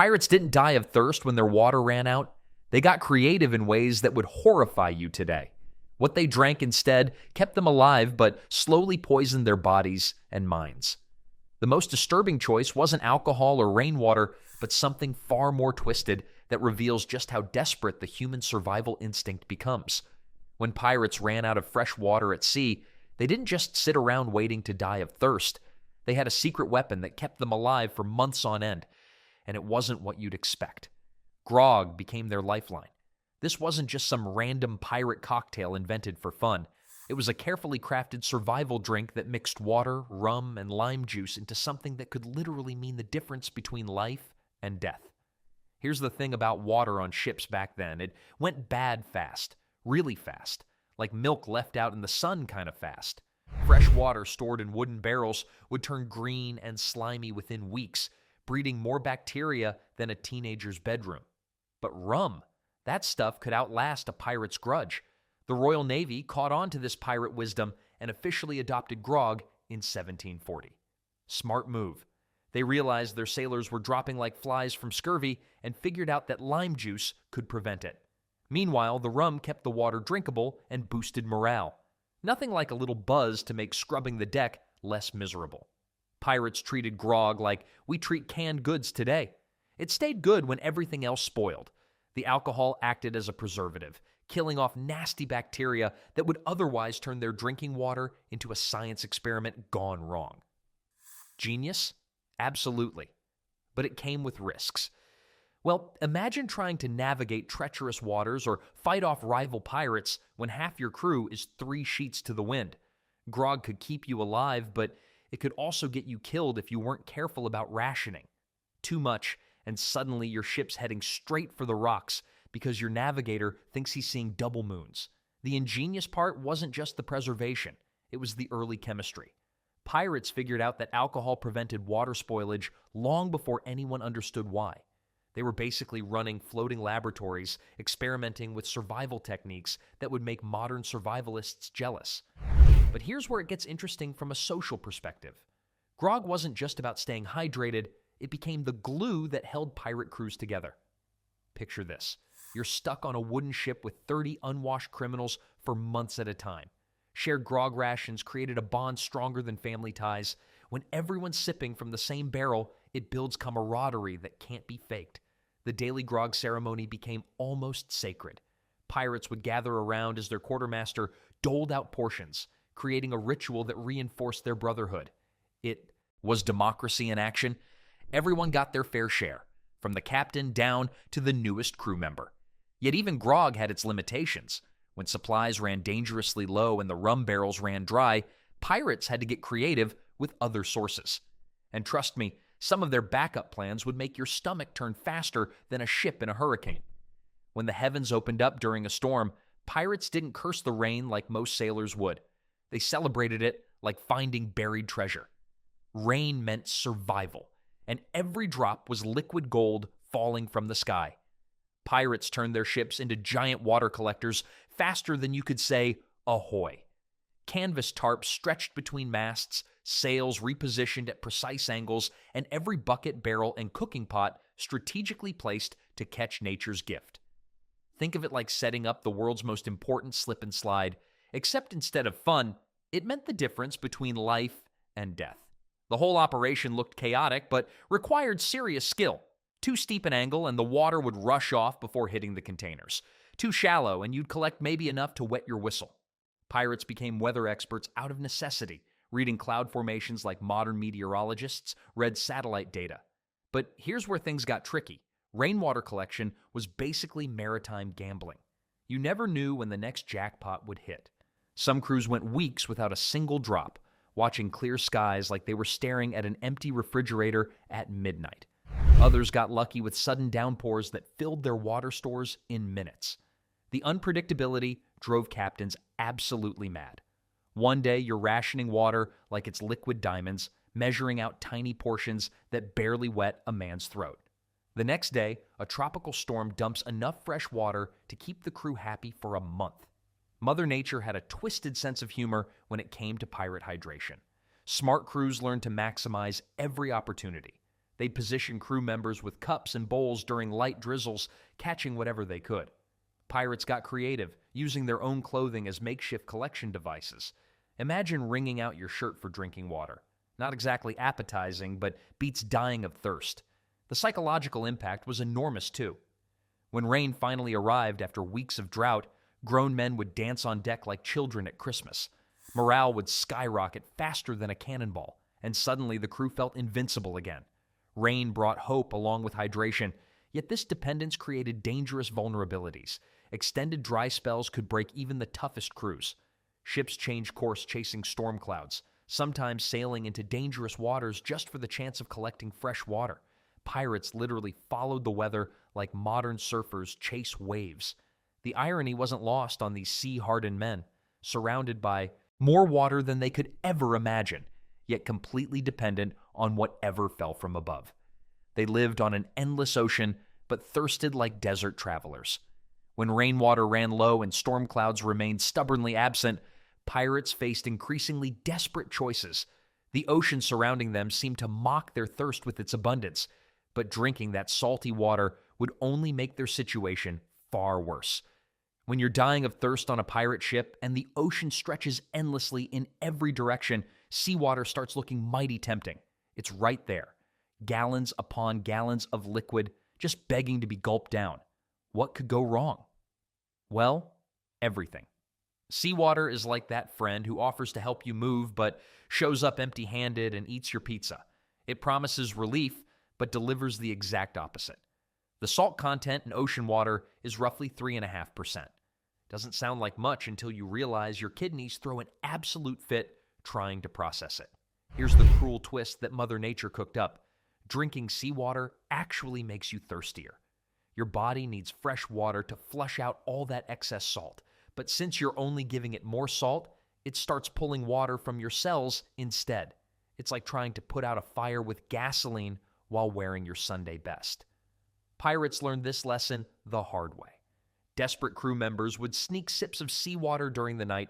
Pirates didn't die of thirst when their water ran out. They got creative in ways that would horrify you today. What they drank instead kept them alive, but slowly poisoned their bodies and minds. The most disturbing choice wasn't alcohol or rainwater, but something far more twisted that reveals just how desperate the human survival instinct becomes. When pirates ran out of fresh water at sea, they didn't just sit around waiting to die of thirst. They had a secret weapon that kept them alive for months on end, and it wasn't what you'd expect. Grog became their lifeline. This wasn't just some random pirate cocktail invented for fun. It was a carefully crafted survival drink that mixed water, rum, and lime juice into something that could literally mean the difference between life and death. Here's the thing about water on ships back then. It went bad fast, really fast, like milk left out in the sun kind of fast. Fresh water stored in wooden barrels would turn green and slimy within weeks, breeding more bacteria than a teenager's bedroom. But rum, that stuff could outlast a pirate's grudge. The Royal Navy caught on to this pirate wisdom and officially adopted grog in 1740. Smart move. They realized their sailors were dropping like flies from scurvy and figured out that lime juice could prevent it. Meanwhile, the rum kept the water drinkable and boosted morale. Nothing like a little buzz to make scrubbing the deck less miserable. Pirates treated grog like we treat canned goods today. It stayed good when everything else spoiled. The alcohol acted as a preservative, killing off nasty bacteria that would otherwise turn their drinking water into a science experiment gone wrong. Genius? Absolutely. But it came with risks. Well, imagine trying to navigate treacherous waters or fight off rival pirates when half your crew is 3 sheets to the wind. Grog could keep you alive, but it could also get you killed if you weren't careful about rationing. Too much, and suddenly your ship's heading straight for the rocks because your navigator thinks he's seeing double moons. The ingenious part wasn't just the preservation, it was the early chemistry. Pirates figured out that alcohol prevented water spoilage long before anyone understood why. They were basically running floating laboratories, experimenting with survival techniques that would make modern survivalists jealous. But here's where it gets interesting from a social perspective. Grog wasn't just about staying hydrated, it became the glue that held pirate crews together. Picture this. You're stuck on a wooden ship with 30 unwashed criminals for months at a time. Shared grog rations created a bond stronger than family ties. When everyone's sipping from the same barrel, it builds camaraderie that can't be faked. The daily grog ceremony became almost sacred. Pirates would gather around as their quartermaster doled out portions, creating a ritual that reinforced their brotherhood. It was democracy in action. Everyone got their fair share, from the captain down to the newest crew member. Yet even grog had its limitations. When supplies ran dangerously low and the rum barrels ran dry, pirates had to get creative with other sources. And trust me, some of their backup plans would make your stomach turn faster than a ship in a hurricane. When the heavens opened up during a storm, pirates didn't curse the rain like most sailors would. They celebrated it like finding buried treasure. Rain meant survival, and every drop was liquid gold falling from the sky. Pirates turned their ships into giant water collectors faster than you could say, ahoy. Canvas tarps stretched between masts, sails repositioned at precise angles, and every bucket, barrel, and cooking pot strategically placed to catch nature's gift. Think of it like setting up the world's most important slip and slide, except instead of fun, it meant the difference between life and death. The whole operation looked chaotic, but required serious skill. Too steep an angle and the water would rush off before hitting the containers. Too shallow and you'd collect maybe enough to wet your whistle. Pirates became weather experts out of necessity, reading cloud formations like modern meteorologists read satellite data. But here's where things got tricky. Rainwater collection was basically maritime gambling. You never knew when the next jackpot would hit. Some crews went weeks without a single drop, watching clear skies like they were staring at an empty refrigerator at midnight. Others got lucky with sudden downpours that filled their water stores in minutes. The unpredictability drove captains absolutely mad. One day, you're rationing water like it's liquid diamonds, measuring out tiny portions that barely wet a man's throat. The next day, a tropical storm dumps enough fresh water to keep the crew happy for a month. Mother Nature had a twisted sense of humor when it came to pirate hydration. Smart crews learned to maximize every opportunity. They'd position crew members with cups and bowls during light drizzles, catching whatever they could. Pirates got creative, using their own clothing as makeshift collection devices. Imagine wringing out your shirt for drinking water. Not exactly appetizing, but beats dying of thirst. The psychological impact was enormous, too. When rain finally arrived after weeks of drought, grown men would dance on deck like children at Christmas. Morale would skyrocket faster than a cannonball, and suddenly the crew felt invincible again. Rain brought hope along with hydration, yet this dependence created dangerous vulnerabilities. Extended dry spells could break even the toughest crews. Ships changed course chasing storm clouds, sometimes sailing into dangerous waters just for the chance of collecting fresh water. Pirates literally followed the weather like modern surfers chase waves. The irony wasn't lost on these sea-hardened men, surrounded by more water than they could ever imagine, yet completely dependent on whatever fell from above. They lived on an endless ocean, but thirsted like desert travelers. When rainwater ran low and storm clouds remained stubbornly absent, pirates faced increasingly desperate choices. The ocean surrounding them seemed to mock their thirst with its abundance, but drinking that salty water would only make their situation far worse. When you're dying of thirst on a pirate ship and the ocean stretches endlessly in every direction, seawater starts looking mighty tempting. It's right there. Gallons upon gallons of liquid just begging to be gulped down. What could go wrong? Well, everything. Seawater is like that friend who offers to help you move but shows up empty-handed and eats your pizza. It promises relief but delivers the exact opposite. The salt content in ocean water is roughly 3.5%. Doesn't sound like much until you realize your kidneys throw an absolute fit trying to process it. Here's the cruel twist that Mother Nature cooked up. Drinking seawater actually makes you thirstier. Your body needs fresh water to flush out all that excess salt. But since you're only giving it more salt, it starts pulling water from your cells instead. It's like trying to put out a fire with gasoline while wearing your Sunday best. Pirates learned this lesson the hard way. Desperate crew members would sneak sips of seawater during the night,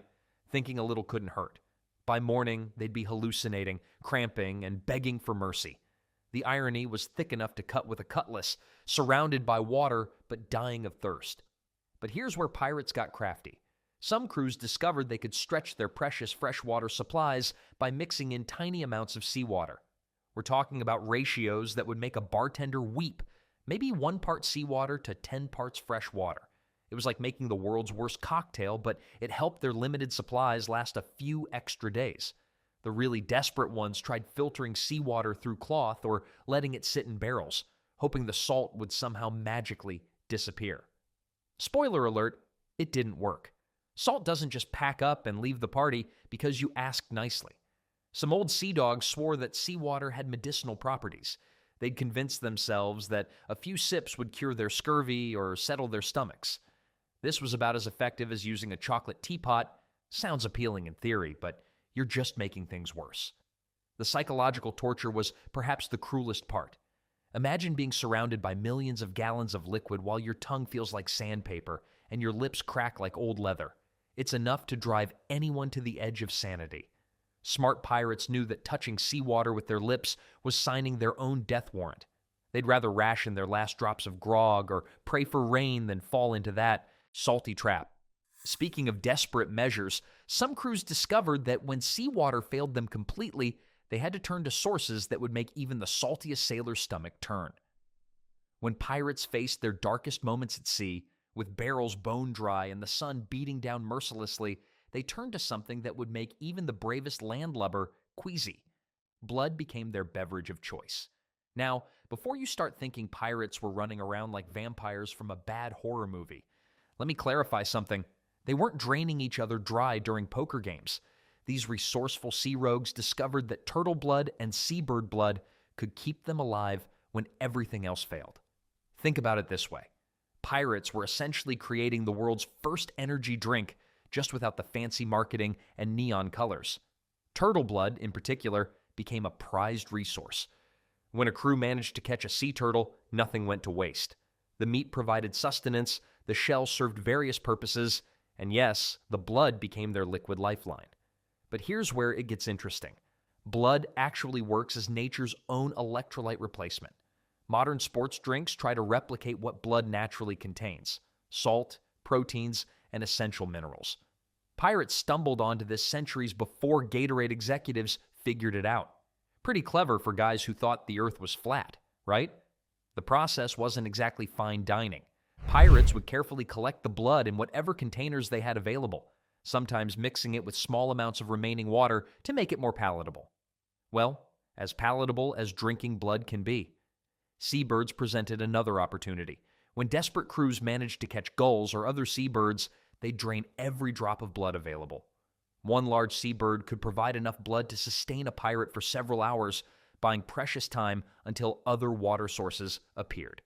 thinking a little couldn't hurt. By morning, they'd be hallucinating, cramping, and begging for mercy. The irony was thick enough to cut with a cutlass, surrounded by water but dying of thirst. But here's where pirates got crafty. Some crews discovered they could stretch their precious freshwater supplies by mixing in tiny amounts of seawater. We're talking about ratios that would make a bartender weep, maybe 1 part seawater to 10 parts fresh water. It was like making the world's worst cocktail, but it helped their limited supplies last a few extra days. The really desperate ones tried filtering seawater through cloth or letting it sit in barrels, hoping the salt would somehow magically disappear. Spoiler alert, it didn't work. Salt doesn't just pack up and leave the party because you asked nicely. Some old sea dogs swore that seawater had medicinal properties. They'd convinced themselves that a few sips would cure their scurvy or settle their stomachs. This was about as effective as using a chocolate teapot. Sounds appealing in theory, but you're just making things worse. The psychological torture was perhaps the cruelest part. Imagine being surrounded by millions of gallons of liquid while your tongue feels like sandpaper and your lips crack like old leather. It's enough to drive anyone to the edge of sanity. Smart pirates knew that touching seawater with their lips was signing their own death warrant. They'd rather ration their last drops of grog or pray for rain than fall into that salty trap. Speaking of desperate measures, some crews discovered that when seawater failed them completely, they had to turn to sources that would make even the saltiest sailor's stomach turn. When pirates faced their darkest moments at sea, with barrels bone dry and the sun beating down mercilessly, they turned to something that would make even the bravest landlubber queasy. Blood became their beverage of choice. Now, before you start thinking pirates were running around like vampires from a bad horror movie, let me clarify something. They weren't draining each other dry during poker games. These resourceful sea rogues discovered that turtle blood and seabird blood could keep them alive when everything else failed. Think about it this way. Pirates were essentially creating the world's first energy drink, just without the fancy marketing and neon colors. Turtle blood, in particular, became a prized resource. When a crew managed to catch a sea turtle, nothing went to waste. The meat provided sustenance, the shell served various purposes, and yes, the blood became their liquid lifeline. But here's where it gets interesting. Blood actually works as nature's own electrolyte replacement. Modern sports drinks try to replicate what blood naturally contains: salt, proteins, and essential minerals. Pirates stumbled onto this centuries before Gatorade executives figured it out. Pretty clever for guys who thought the earth was flat, right? The process wasn't exactly fine dining. Pirates would carefully collect the blood in whatever containers they had available, sometimes mixing it with small amounts of remaining water to make it more palatable. Well, as palatable as drinking blood can be. Seabirds presented another opportunity. When desperate crews managed to catch gulls or other seabirds, they'd drain every drop of blood available. One large seabird could provide enough blood to sustain a pirate for several hours, buying precious time until other water sources appeared.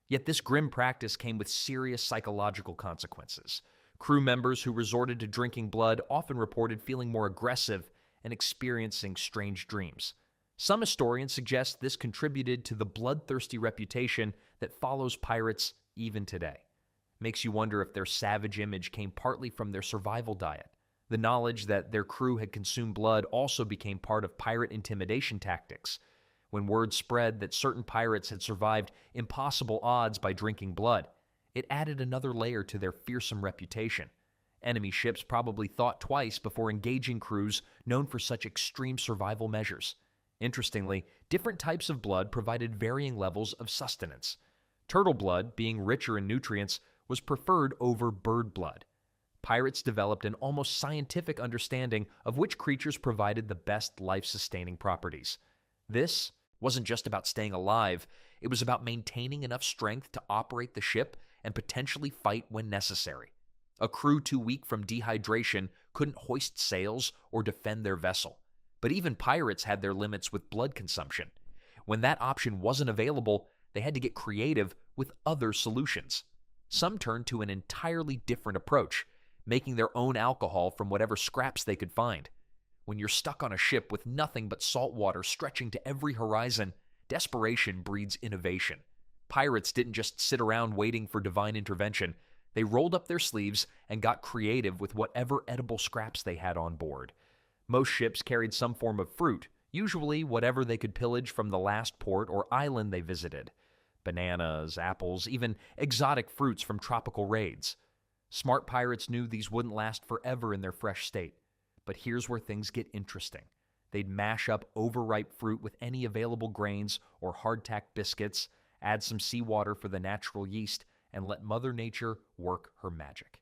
Yet this grim practice came with serious psychological consequences. Crew members who resorted to drinking blood often reported feeling more aggressive and experiencing strange dreams. Some historians suggest this contributed to the bloodthirsty reputation that follows pirates even today. Makes you wonder if their savage image came partly from their survival diet. The knowledge that their crew had consumed blood also became part of pirate intimidation tactics. When word spread that certain pirates had survived impossible odds by drinking blood, it added another layer to their fearsome reputation. Enemy ships probably thought twice before engaging crews known for such extreme survival measures. Interestingly, different types of blood provided varying levels of sustenance. Turtle blood, being richer in nutrients, was preferred over bird blood. Pirates developed an almost scientific understanding of which creatures provided the best life-sustaining properties. This wasn't just about staying alive, it was about maintaining enough strength to operate the ship and potentially fight when necessary. A crew too weak from dehydration couldn't hoist sails or defend their vessel. But even pirates had their limits with blood consumption. When that option wasn't available, they had to get creative with other solutions. Some turned to an entirely different approach, making their own alcohol from whatever scraps they could find. When you're stuck on a ship with nothing but salt water stretching to every horizon, desperation breeds innovation. Pirates didn't just sit around waiting for divine intervention. They rolled up their sleeves and got creative with whatever edible scraps they had on board. Most ships carried some form of fruit, usually whatever they could pillage from the last port or island they visited. Bananas, apples, even exotic fruits from tropical raids. Smart pirates knew these wouldn't last forever in their fresh state. But here's where things get interesting. They'd mash up overripe fruit with any available grains or hardtack biscuits, add some seawater for the natural yeast, and let Mother Nature work her magic.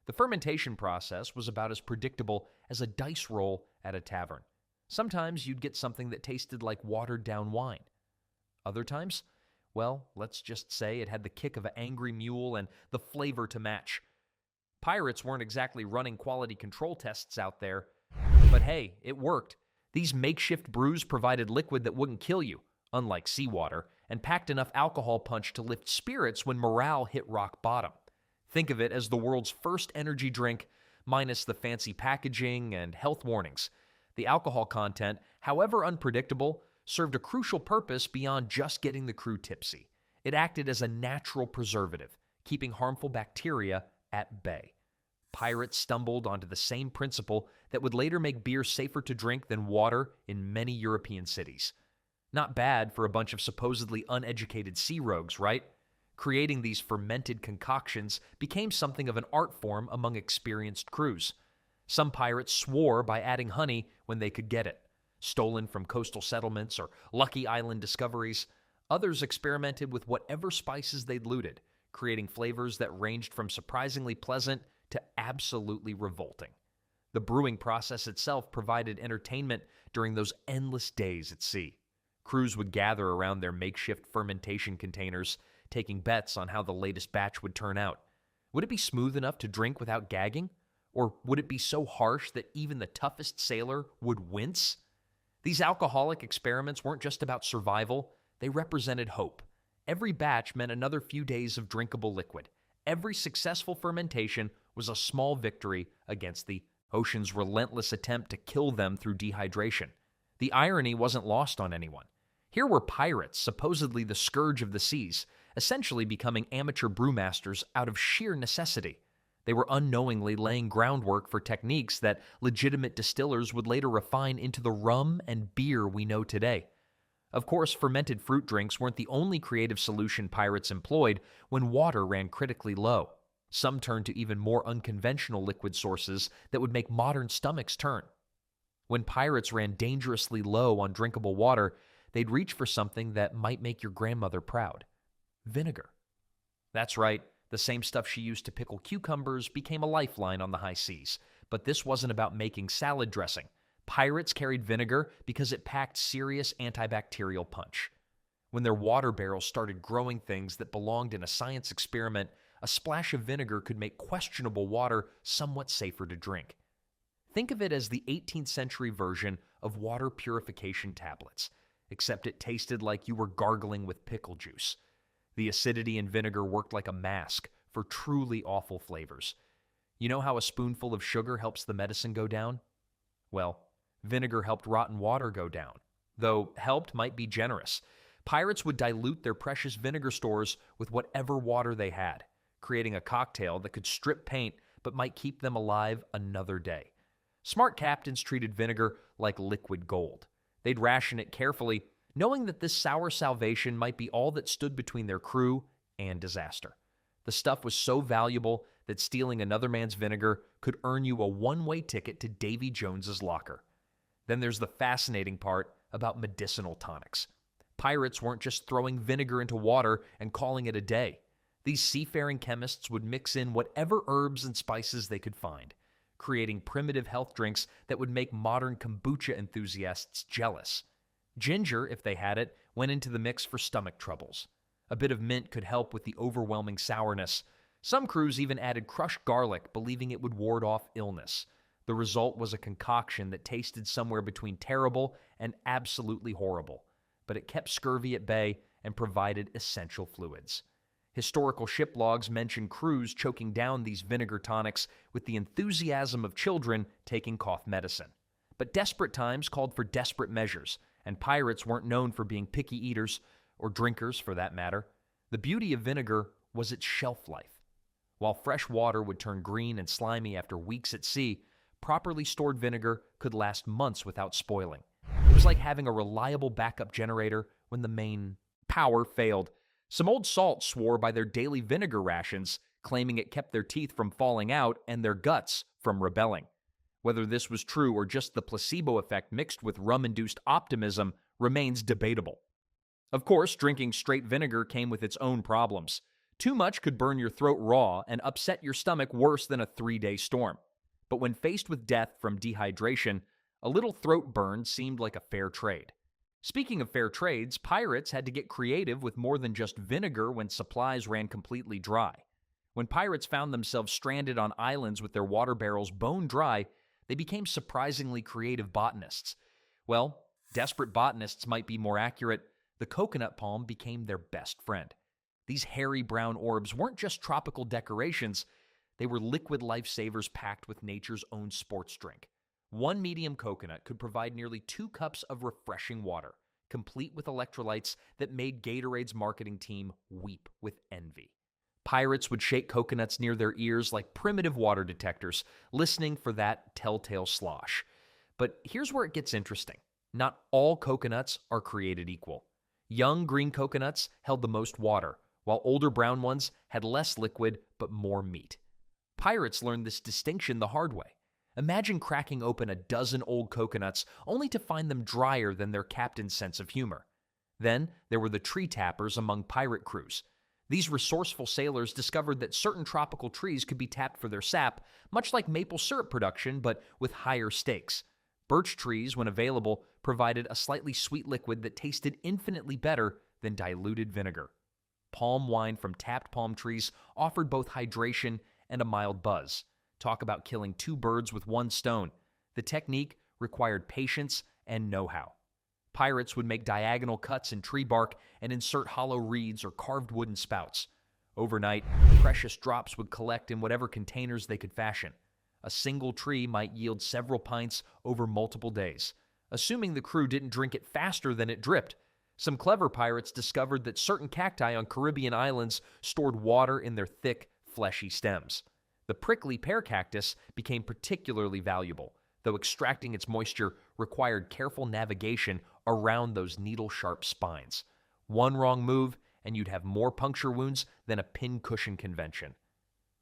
The fermentation process was about as predictable as a dice roll at a tavern. Sometimes you'd get something that tasted like watered-down wine. Other times, well, let's just say it had the kick of an angry mule and the flavor to match. Pirates weren't exactly running quality control tests out there, but hey, it worked. These makeshift brews provided liquid that wouldn't kill you, unlike seawater, and packed enough alcohol punch to lift spirits when morale hit rock bottom. Think of it as the world's first energy drink, minus the fancy packaging and health warnings. The alcohol content, however unpredictable, served a crucial purpose beyond just getting the crew tipsy. It acted as a natural preservative, keeping harmful bacteria at bay. Pirates stumbled onto the same principle that would later make beer safer to drink than water in many European cities. Not bad for a bunch of supposedly uneducated sea rogues, right? Creating these fermented concoctions became something of an art form among experienced crews. Some pirates swore by adding honey when they could get it, stolen from coastal settlements or lucky island discoveries. Others experimented with whatever spices they'd looted, creating flavors that ranged from surprisingly pleasant to absolutely revolting. The brewing process itself provided entertainment during those endless days at sea. Crews would gather around their makeshift fermentation containers, taking bets on how the latest batch would turn out. Would it be smooth enough to drink without gagging? Or would it be so harsh that even the toughest sailor would wince? These alcoholic experiments weren't just about survival, they represented hope. Every batch meant another few days of drinkable liquid. Every successful fermentation was a small victory against the ocean's relentless attempt to kill them through dehydration. The irony wasn't lost on anyone. Here were pirates, supposedly the scourge of the seas, essentially becoming amateur brewmasters out of sheer necessity. They were unknowingly laying groundwork for techniques that legitimate distillers would later refine into the rum and beer we know today. Of course, fermented fruit drinks weren't the only creative solution pirates employed when water ran critically low. Some turned to even more unconventional liquid sources that would make modern stomachs turn. When pirates ran dangerously low on drinkable water, they'd reach for something that might make your grandmother proud: vinegar. That's right, the same stuff she used to pickle cucumbers became a lifeline on the high seas. But this wasn't about making salad dressing. Pirates carried vinegar because it packed serious antibacterial punch. When their water barrels started growing things that belonged in a science experiment, a splash of vinegar could make questionable water somewhat safer to drink. Think of it as the 18th century version of water purification tablets, except it tasted like you were gargling with pickle juice. The acidity in vinegar worked like a mask for truly awful flavors. You know how a spoonful of sugar helps the medicine go down? Well, vinegar helped rotten water go down. Though helped might be generous. Pirates would dilute their precious vinegar stores with whatever water they had, creating a cocktail that could strip paint but might keep them alive another day. Smart captains treated vinegar like liquid gold. They'd ration it carefully, knowing that this sour salvation might be all that stood between their crew and disaster. The stuff was so valuable that stealing another man's vinegar could earn you a one-way ticket to Davy Jones's locker. Then there's the fascinating part about medicinal tonics. Pirates weren't just throwing vinegar into water and calling it a day. These seafaring chemists would mix in whatever herbs and spices they could find, creating primitive health drinks that would make modern kombucha enthusiasts jealous. Ginger, if they had it, went into the mix for stomach troubles. A bit of mint could help with the overwhelming sourness. Some crews even added crushed garlic, believing it would ward off illness. The result was a concoction that tasted somewhere between terrible and absolutely horrible, but it kept scurvy at bay and provided essential fluids. Historical ship logs mention crews choking down these vinegar tonics with the enthusiasm of children taking cough medicine. But desperate times called for desperate measures, and pirates weren't known for being picky eaters, or drinkers for that matter. The beauty of vinegar was its shelf life. While fresh water would turn green and slimy after weeks at sea, properly stored vinegar could last months without spoiling. It was like having a reliable backup generator when the main power failed. Some old salts swore by their daily vinegar rations, claiming it kept their teeth from falling out and their guts from rebelling. Whether this was true or just the placebo effect mixed with rum-induced optimism remains debatable. Of course, drinking straight vinegar came with its own problems. Too much could burn your throat raw and upset your stomach worse than a 3-day storm. But when faced with death from dehydration, a little throat burn seemed like a fair trade. Speaking of fair trades, pirates had to get creative with more than just vinegar when supplies ran completely dry. When pirates found themselves stranded on islands with their water barrels bone dry, they became surprisingly creative botanists. Well, desperate botanists might be more accurate. The coconut palm became their best friend. These hairy brown orbs weren't just tropical decorations, they were liquid lifesavers packed with nature's own sports drink. One medium coconut could provide nearly 2 cups of refreshing water, complete with electrolytes that made Gatorade's marketing team weep with envy. Pirates would shake coconuts near their ears like primitive water detectors, listening for that telltale slosh. But here's where it gets interesting. Not all coconuts are created equal. Young green coconuts held the most water, while older brown ones had less liquid but more meat. Pirates learned this distinction the hard way. Imagine cracking open a dozen old coconuts only to find them drier than their captain's sense of humor. Then there were the tree tappers among pirate crews. These resourceful sailors discovered that certain tropical trees could be tapped for their sap, much like maple syrup production, but with higher stakes. Birch trees, when available, provided a slightly sweet liquid that tasted infinitely better than diluted vinegar. Palm wine from tapped palm trees offered both hydration and a mild buzz. Talk about killing 2 birds with 1 stone. The technique required patience and know-how. Pirates would make diagonal cuts in tree bark and insert hollow reeds or carved wooden spouts. Overnight, precious drops would collect in whatever containers they could fashion. A single tree might yield several pints over multiple days, assuming the crew didn't drink it faster than it dripped. Some clever pirates discovered that certain cacti on Caribbean islands stored water in their thick, fleshy stems. The prickly pear cactus became particularly valuable, though extracting its moisture required careful navigation around those needle-sharp spines. One wrong move, and you'd have more puncture wounds than a pincushion convention.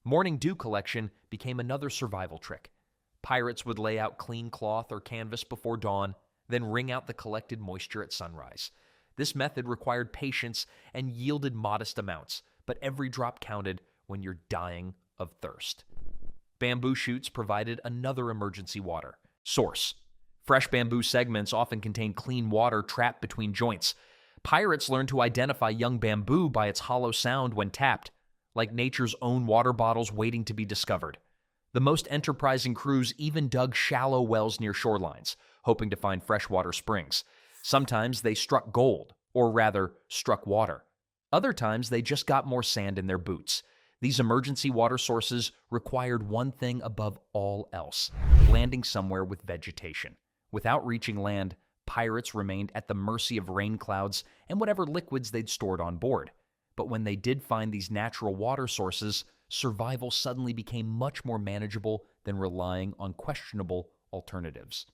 Morning dew collection became another survival trick. Pirates would lay out clean cloth or canvas before dawn, then wring out the collected moisture at sunrise. This method required patience and yielded modest amounts, but every drop counted when you're dying of thirst. Bamboo shoots provided another emergency water source. Fresh bamboo segments often contain clean water trapped between joints. Pirates learned to identify young bamboo by its hollow sound when tapped, like nature's own water bottles waiting to be discovered. The most enterprising crews even dug shallow wells near shorelines, hoping to find freshwater springs. Sometimes they struck gold, or rather, struck water. Other times they just got more sand in their boots. These emergency water sources required one thing above all else: landing somewhere with vegetation. Without reaching land, pirates remained at the mercy of rain clouds and whatever liquids they'd stored on board. But when they did find these natural water sources, survival suddenly became much more manageable than relying on questionable alternatives.